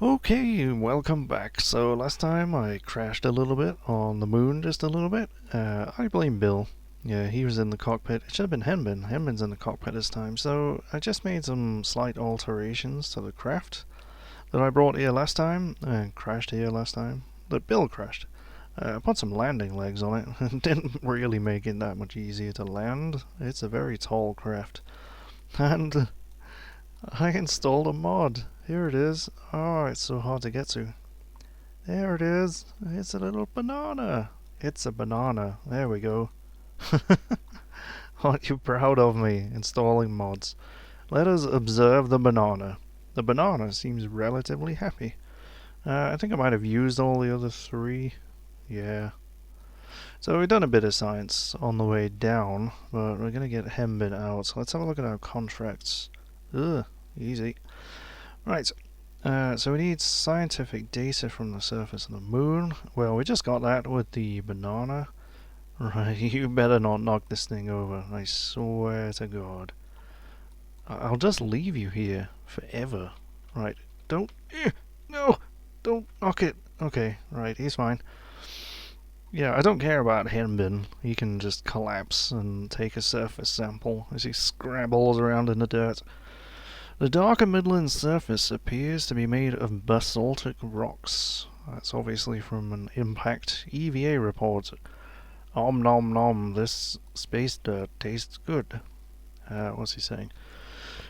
Okay, welcome back. So last time I crashed a little bit on the moon, just a little bit. I blame Bill. Yeah, he was in the cockpit. It should have been Henbin. Henbin's in the cockpit this time. So I just made some slight alterations to the craft that I brought here last time and crashed here last time. That Bill crashed. I put some landing legs on it. Didn't really make it that much easier to land. It's a very tall craft. And I installed a mod. Here it is. Oh, it's so hard to get to. There it is. It's a little banana. It's a banana. There we go. Aren't you proud of me installing mods? Let us observe the banana. The banana seems relatively happy. I think I might have used all the other three. Yeah. So we've done a bit of science on the way down, but we're going to get Hembin out. So let's have a look at our contracts. Ugh, easy. Right, so we need scientific data from the surface of the moon. Well, we just got that with the banana. Right, you better not knock this thing over, I swear to God. I'll just leave you here forever. Right, don't... No! Don't knock it! Okay, right, he's fine. Yeah, I don't care about Henbin. He can just collapse and take a surface sample as he scrabbles around in the dirt. The darker Midland surface appears to be made of basaltic rocks. That's obviously from an impact EVA report. Om nom nom, this space dirt tastes good. What's he saying?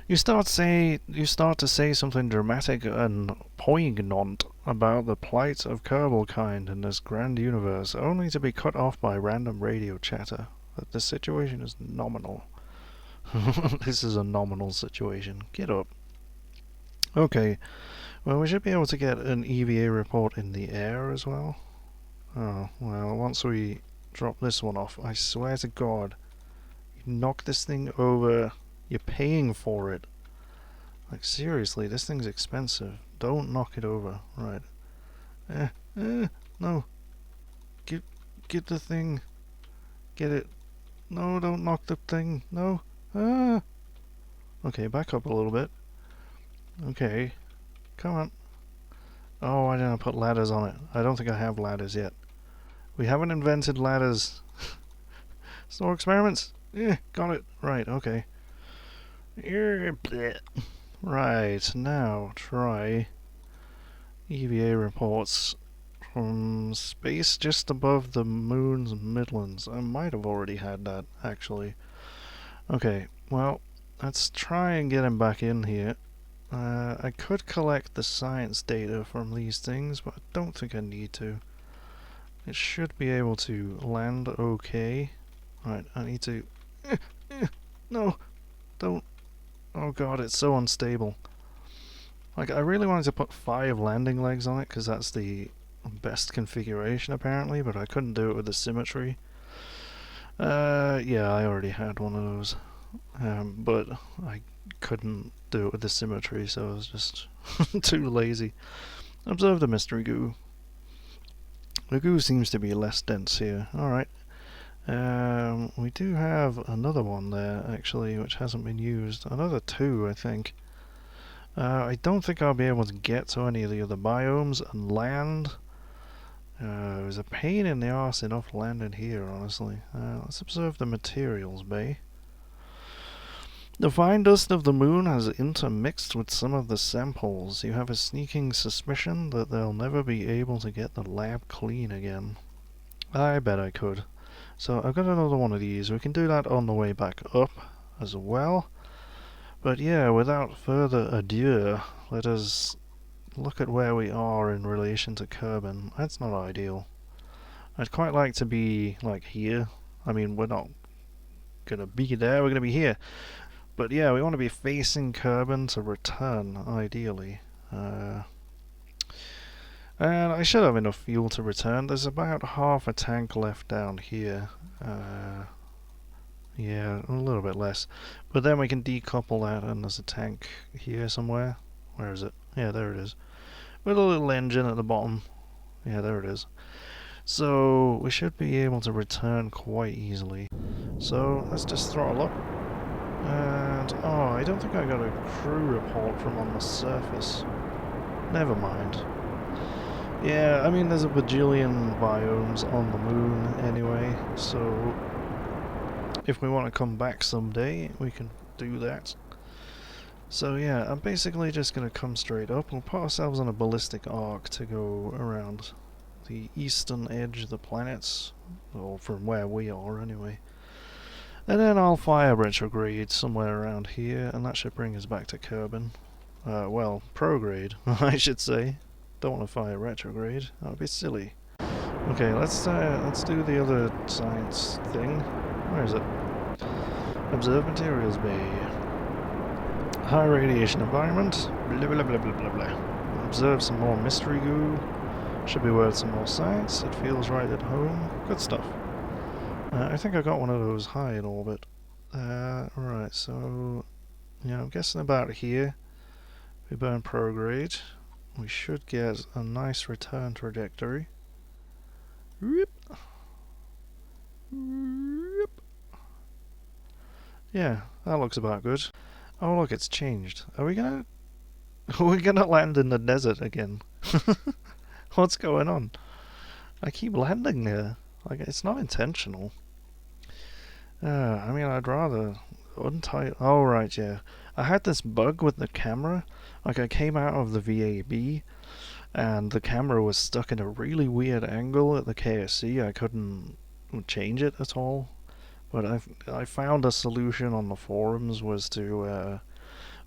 You start to say something dramatic and poignant about the plight of Kerbal kind in this grand universe, only to be cut off by random radio chatter. That the situation is nominal. This is a nominal situation. Get up. Okay, well, we should be able to get an EVA report in the air as well. Oh, well, once we drop this one off, I swear to God, you knock this thing over, you're paying for it. Like, seriously, this thing's expensive. Don't knock it over. Right. No. Get the thing. Get it. No, don't knock the thing. No. Ah. Okay, back up a little bit. Okay. Come on. Oh, why didn't I put ladders on it? I don't think I have ladders yet. We haven't invented ladders. Store experiments. Yeah, got it. Right, okay. Right, now try EVA reports from space just above the moon's midlands. I might have already had that, actually. Okay, well, let's try and get him back in here. I could collect the science data from these things, but I don't think I need to. It should be able to land okay. Right, I need to... No! Don't... Oh god, it's so unstable. Like, I really wanted to put 5 landing legs on it, because that's the best configuration apparently, but I couldn't do it with the symmetry. Yeah, I already had one of those. But I couldn't do it with the symmetry, so I was just too lazy. Observe the mystery goo. The goo seems to be less dense here. Alright. We do have another one there, actually, which hasn't been used. Another 2, I think. I don't think I'll be able to get to any of the other biomes and land. It was a pain in the arse enough landing here, honestly. Let's observe the materials bay. The fine dust of the moon has intermixed with some of the samples. You have a sneaking suspicion that they'll never be able to get the lab clean again. I bet I could. So I've got another one of these. We can do that on the way back up as well. But yeah, without further ado, let us look at where we are in relation to Kerbin. That's not ideal. I'd quite like to be, like, here. I mean, we're not gonna be there, we're gonna be here. But yeah, we want to be facing Kerbin to return, ideally. And I should have enough fuel to return. There's about half a tank left down here. Yeah, a little bit less. But then we can decouple that, and there's a tank here somewhere. Where is it? Yeah, there it is. With a little engine at the bottom. Yeah, there it is. So we should be able to return quite easily. So let's just throttle up. And oh, I don't think I got a crew report from on the surface. Never mind. Yeah, I mean, there's a bajillion biomes on the moon anyway, so if we want to come back someday, we can do that. So yeah, I'm basically just going to come straight up. We'll put ourselves on a ballistic arc to go around the eastern edge of the planets, or from where we are anyway. And then I'll fire retrograde somewhere around here, and that should bring us back to Kerbin. Well, prograde, I should say. Don't want to fire retrograde. That would be silly. Okay, let's do the other science thing. Where is it? Observe materials bay. High radiation environment. Blah blah blah blah blah blah. Observe some more mystery goo. Should be worth some more science. It feels right at home. Good stuff. I think I got one of those high in orbit. Right, so yeah, I'm guessing about here. We burn prograde. We should get a nice return trajectory. Whoop. Whoop. Yeah, that looks about good. Oh look, it's changed. Are we gonna land in the desert again? What's going on? I keep landing there. Like, it's not intentional. I mean, I'd rather untie. Oh right, yeah. I had this bug with the camera. Like, I came out of the VAB, and the camera was stuck in a really weird angle at the KSC. I couldn't change it at all. But I found a solution on the forums was to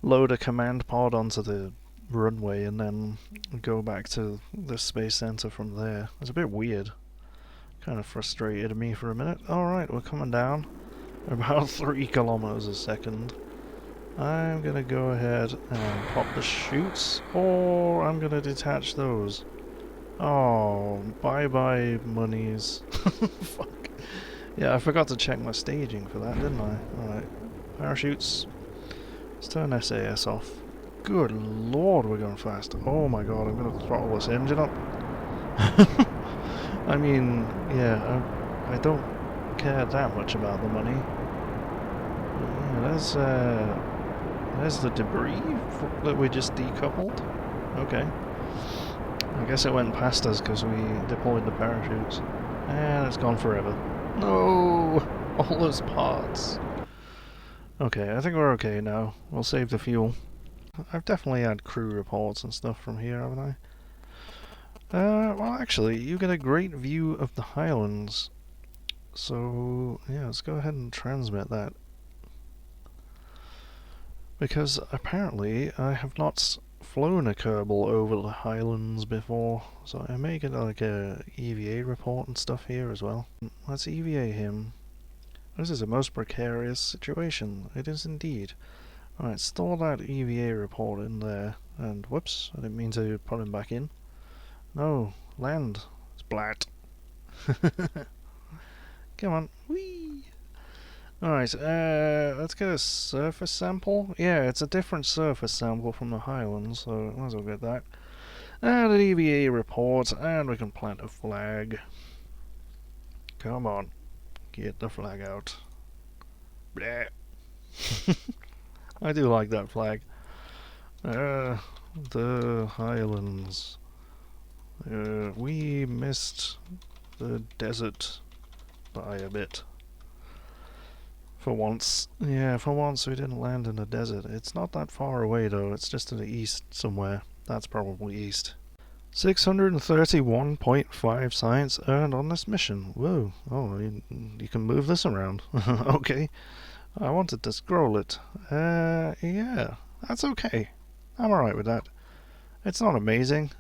load a command pod onto the runway and then go back to the space center from there. It's a bit weird. Kind of frustrated me for a minute. Alright, we're coming down. About 3 kilometers a second. I'm gonna go ahead and pop the chutes, or I'm gonna detach those. Oh, bye-bye monies. Fuck. Yeah, I forgot to check my staging for that, didn't I? Alright. Parachutes. Let's turn SAS off. Good lord, we're going fast. Oh my god, I'm gonna throttle this engine up. I mean, yeah, I don't care that much about the money. Yeah, there's the debris that we just decoupled. Okay. I guess it went past us because we deployed the parachutes. And it's gone forever. No! All those parts. Okay, I think we're okay now. We'll save the fuel. I've definitely had crew reports and stuff from here, haven't I? Well actually, you get a great view of the Highlands. So, yeah, let's go ahead and transmit that. Because apparently I have not flown a Kerbal over the Highlands before, so I may get like a EVA report and stuff here as well. Let's EVA him. This is a most precarious situation. It is indeed. Alright, store that EVA report in there. And whoops, I didn't mean to put him back in. No, land. Splat. Come on. Whee! Alright, let's get a surface sample. Yeah, it's a different surface sample from the Highlands, so might as well get that. And an EVA report, and we can plant a flag. Come on. Get the flag out. Blah. I do like that flag. The Highlands. We missed the desert by a bit. For once. Yeah, for once we didn't land in the desert. It's not that far away though, it's just to the east somewhere. That's probably east. 631.5 science earned on this mission. Whoa. Oh, you can move this around. Okay. I wanted to scroll it. Yeah. That's okay. I'm alright with that. It's not amazing.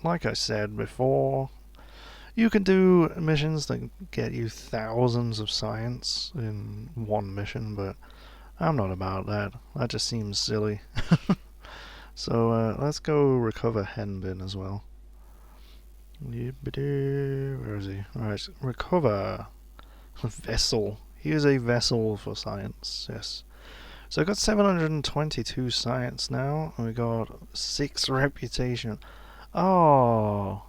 Like I said before, you can do missions that get you thousands of science in one mission, but I'm not about that. That just seems silly. So let's go recover Henbin as well. Where is he? Alright, recover vessel. Here's a vessel for science, yes. So I got 722 science now, and we got 6 reputation. Oh,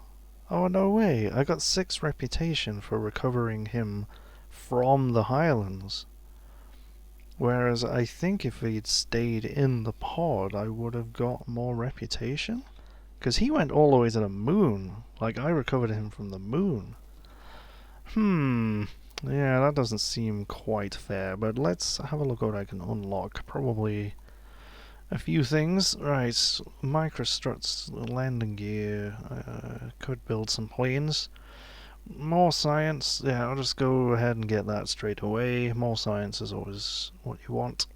no way! I got 6 reputation for recovering him from the Highlands. Whereas I think if he'd stayed in the pod, I would have got more reputation. Because he went all the way to the moon. Like, I recovered him from the moon. Yeah, that doesn't seem quite fair, but let's have a look what I can unlock. Probably a few things. Right, microstruts, landing gear, could build some planes. More science, yeah, I'll just go ahead and get that straight away. More science is always what you want.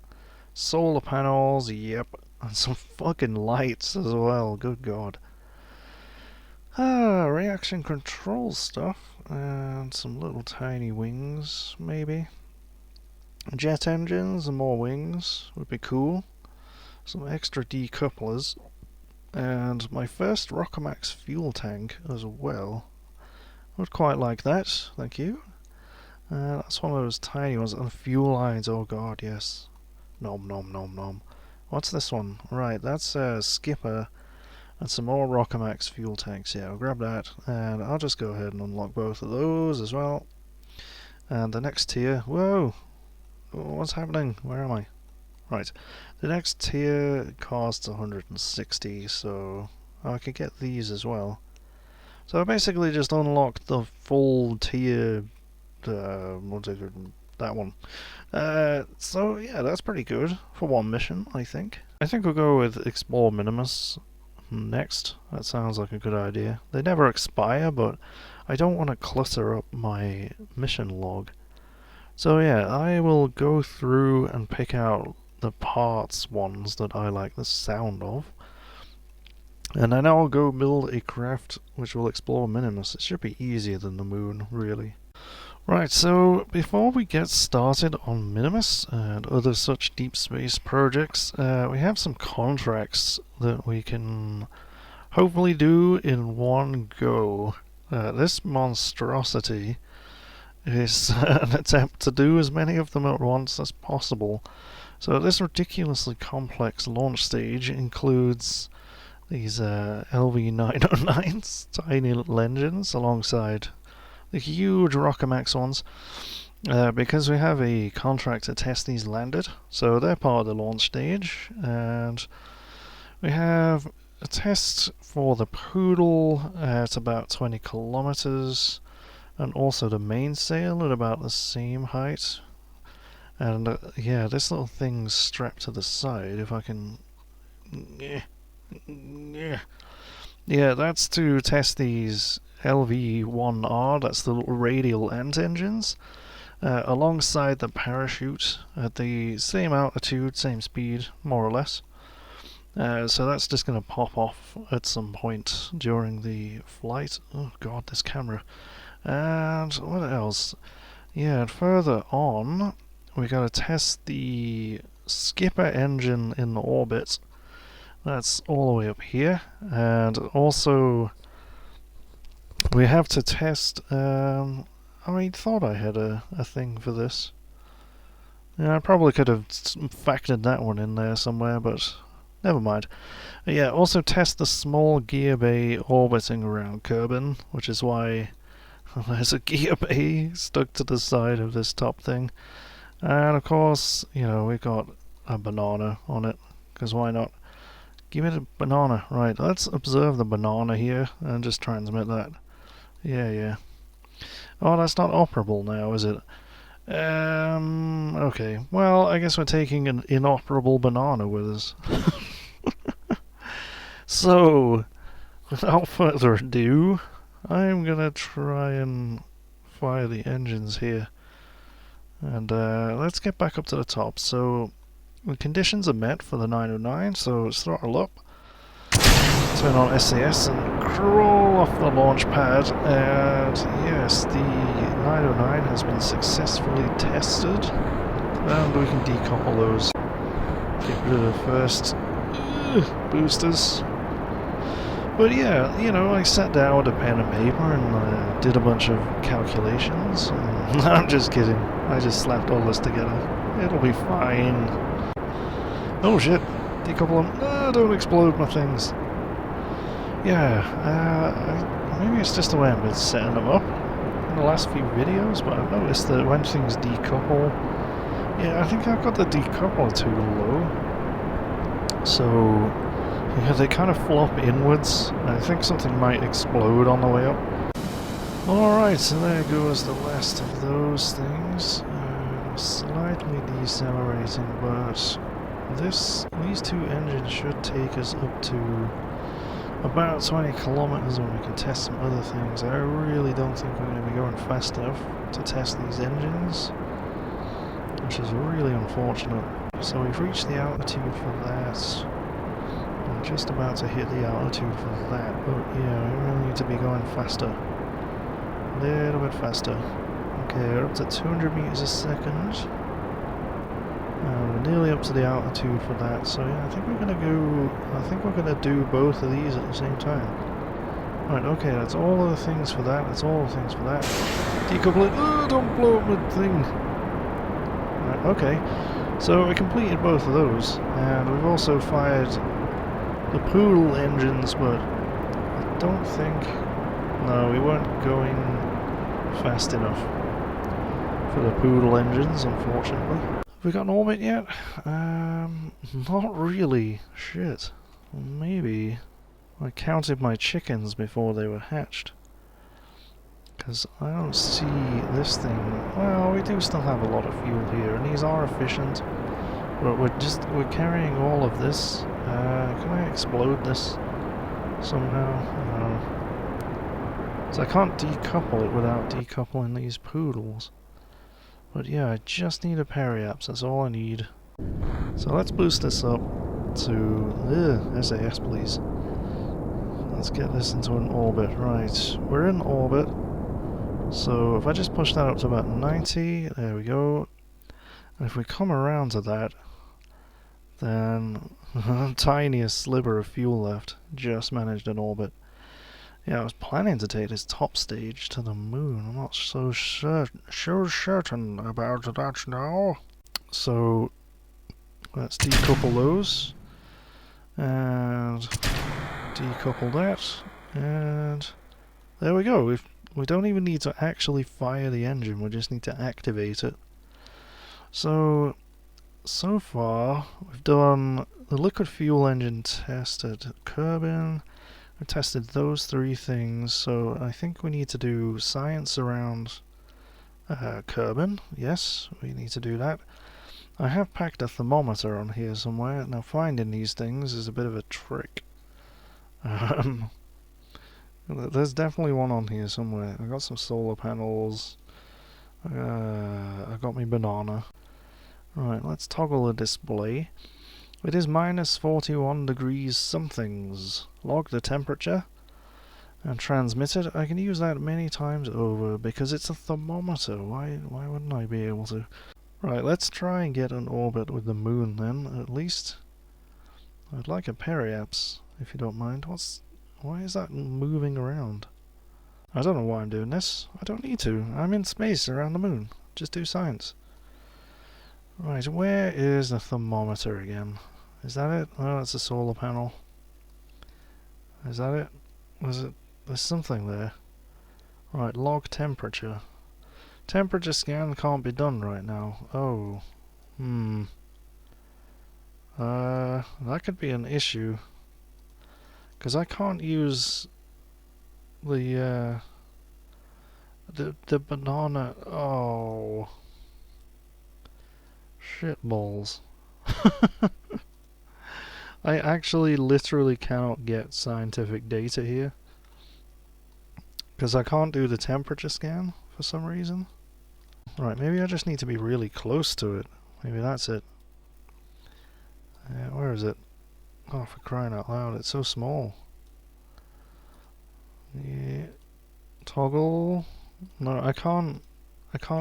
Solar panels, yep. And some fucking lights as well, good god. Reaction control stuff. And some little tiny wings, maybe. Jet engines and more wings would be cool. Some extra decouplers. And my first Rockomax fuel tank as well. Would quite like that, thank you. That's one of those tiny ones. And fuel lines, oh god, yes. Nom nom nom nom. What's this one? Right, that's a skipper and some more Rockomax fuel tanks. Yeah, I'll grab that, and I'll just go ahead and unlock both of those as well. And the next tier, whoa! What's happening? Where am I? Right, the next tier costs 160, so I could get these as well. So I basically just unlocked the full tier, that one. So yeah, that's pretty good for one mission, I think. I think we'll go with Explore Minimus next. That sounds like a good idea. They never expire, but I don't want to clutter up my mission log. So yeah, I will go through and pick out the parts ones that I like the sound of. And then I'll go build a craft which will explore Minimus. It should be easier than the moon, really. Right, so before we get started on Minimus and other such deep space projects, we have some contracts that we can hopefully do in one go. This monstrosity is an attempt to do as many of them at once as possible. So this ridiculously complex launch stage includes these LV909s, tiny little engines, alongside the huge Rockomax ones, because we have a contract to test these landed, so they're part of the launch stage. And we have a test for the Poodle at about 20 kilometers, and also the mainsail at about the same height. And yeah, this little thing's strapped to the side. If I can, yeah, that's to test these LV1R, that's the little radial end engines, alongside the parachute at the same altitude, same speed, more or less. So that's just going to pop off at some point during the flight. Oh god, this camera. And what else? Yeah, and further on, we got to test the skipper engine in orbit. That's all the way up here. And also, we have to test, I thought I had a thing for this. Yeah, I probably could have factored that one in there somewhere, but never mind. Yeah, also test the small gear bay orbiting around Kerbin, which is why there's a gear bay stuck to the side of this top thing. And of course, you know, we've got a banana on it, because why not? Give it a banana. Right, let's observe the banana here and just transmit that. Yeah. Oh, that's not operable now, is it? Okay. Well, I guess we're taking an inoperable banana with us. So, without further ado, I'm gonna try and fire the engines here. And let's get back up to the top. So, the conditions are met for the 909, so let's throttle up. Turn on SAS and crawl off the launch pad, and yes, the 909 has been successfully tested, and we can decouple those. Get rid of the first boosters. But yeah, you know, I sat down with a pen and paper and did a bunch of calculations. I'm just kidding, I just slapped all this together. It'll be fine. Oh shit, decouple them. Don't explode my things. Yeah, maybe it's just the way I've been setting them up in the last few videos, but I've noticed that when things decouple, Yeah, I think I've got the decoupler too low. So, yeah, they kind of flop inwards. I think something might explode on the way up. Alright, so there goes the last of those things. Slightly decelerating, but these two engines should take us up to about 20 kilometers when we can test some other things. I really don't think we're going to be going fast enough to test these engines, which is really unfortunate. So we've reached the altitude for that. I'm just about to hit the altitude for that, but yeah, we really need to be going faster. A little bit faster. Okay, we're up to 200 meters a second. We're nearly up to the altitude for that, so yeah, I think we're gonna do both of these at the same time. Right, okay, that's all of the things for that, Decouple it, oh, don't blow up the thing! Right, okay, so we completed both of those, and we've also fired the poodle engines, but I don't think, no, we weren't going fast enough for the poodle engines, unfortunately. Have we got an orbit yet? Not really. Shit. Maybe I counted my chickens before they were hatched. Because I don't see this thing. Well, we do still have a lot of fuel here, and these are efficient. But we're carrying all of this. Can I explode this somehow? No. So I can't decouple it without decoupling these poodles. But yeah, I just need a periapse, that's all I need. So let's boost this up to SAS, please. Let's get this into an orbit. Right, we're in orbit. So if I just push that up to about 90, there we go. And if we come around to that, then tiniest sliver of fuel left. Just managed an orbit. Yeah, I was planning to take this top stage to the moon. I'm not so certain about that now. So let's decouple those and decouple that, and there we go. We don't even need to actually fire the engine, we just need to activate it. So far we've done the liquid fuel engine tested, Kerbin. We tested those three things, so I think we need to do science around Kerbin. Yes, we need to do that. I have packed a thermometer on here somewhere. Now finding these things is a bit of a trick. There's definitely one on here somewhere. I got some solar panels. I got my banana. Right, let's toggle the display. It is minus 41 degrees somethings. Log the temperature and transmit it. I can use that many times over because it's a thermometer. Why wouldn't I be able to? Right, let's try and get an orbit with the moon then, at least. I'd like a periapse, if you don't mind. Why is that moving around? I don't know why I'm doing this. I don't need to. I'm in space around the moon. Just do science. Right, where is the thermometer again? Is that it? Oh, that's a solar panel. Is that it? There's something there. Right, log temperature. Temperature scan can't be done right now. Oh. That could be an issue. Because I can't use the banana. Oh. Shitballs. I actually literally cannot get scientific data here. Because I can't do the temperature scan for some reason. Right, maybe I just need to be really close to it. Maybe that's it. Where is it? Oh, for crying out loud, it's so small. Yeah. Toggle. No, I can't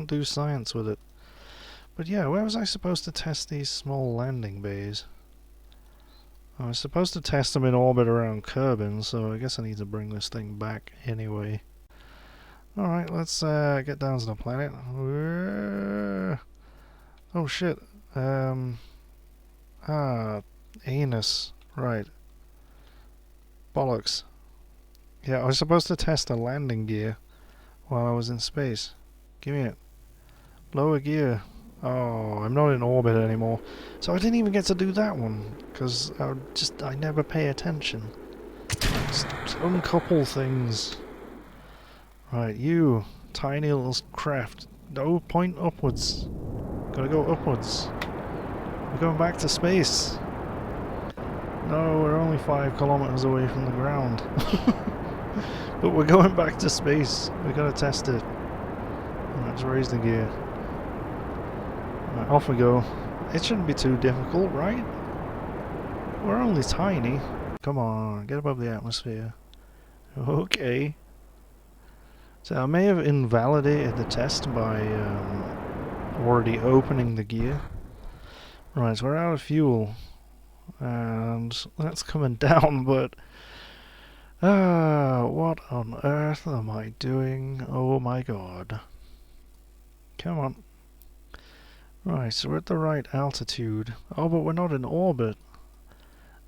do science with it. But yeah, where was I supposed to test these small landing bays? I was supposed to test them in orbit around Kerbin, so I guess I need to bring this thing back anyway. Alright, let's get down to the planet. Oh shit. Anus. Right. Bollocks. Yeah, I was supposed to test a landing gear while I was in space. Give me it. Lower gear. Oh, I'm not in orbit anymore. So I didn't even get to do that one, because I never pay attention. Just uncouple things. Right, you, tiny little craft. No, point upwards. Gotta go upwards. We're going back to space. No, we're only 5 kilometers away from the ground. But we're going back to space. We gotta test it. Let's raise the gear. Right, off we go. It shouldn't be too difficult, right? We're only tiny. Come on, get above the atmosphere. Okay. So I may have invalidated the test by already opening the gear. Right, so we're out of fuel. And that's coming down, but... what on earth am I doing? Oh my god. Come on. Right, so we're at the right altitude. Oh, but we're not in orbit.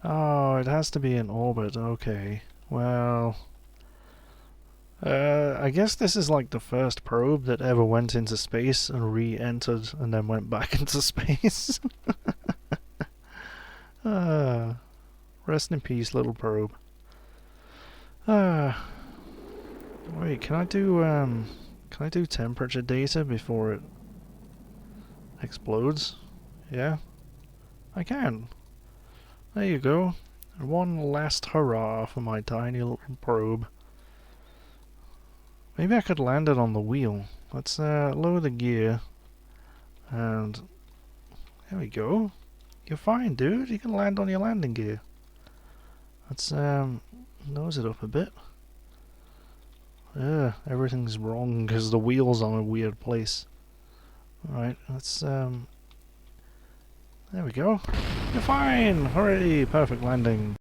Oh, it has to be in orbit. Okay. Well... I guess this is like the first probe that ever went into space and re-entered and then went back into space. Rest in peace, little probe. Wait, can I do temperature data before it explodes? Yeah, I can. There you go. One last hurrah for my tiny little probe. Maybe I could land it on the wheel. Let's lower the gear. And there we go. You're fine, dude. You can land on your landing gear. Let's nose it up a bit. Everything's wrong because the wheel's on a weird place. Alright, let's there we go. You're fine! Hooray! Perfect landing.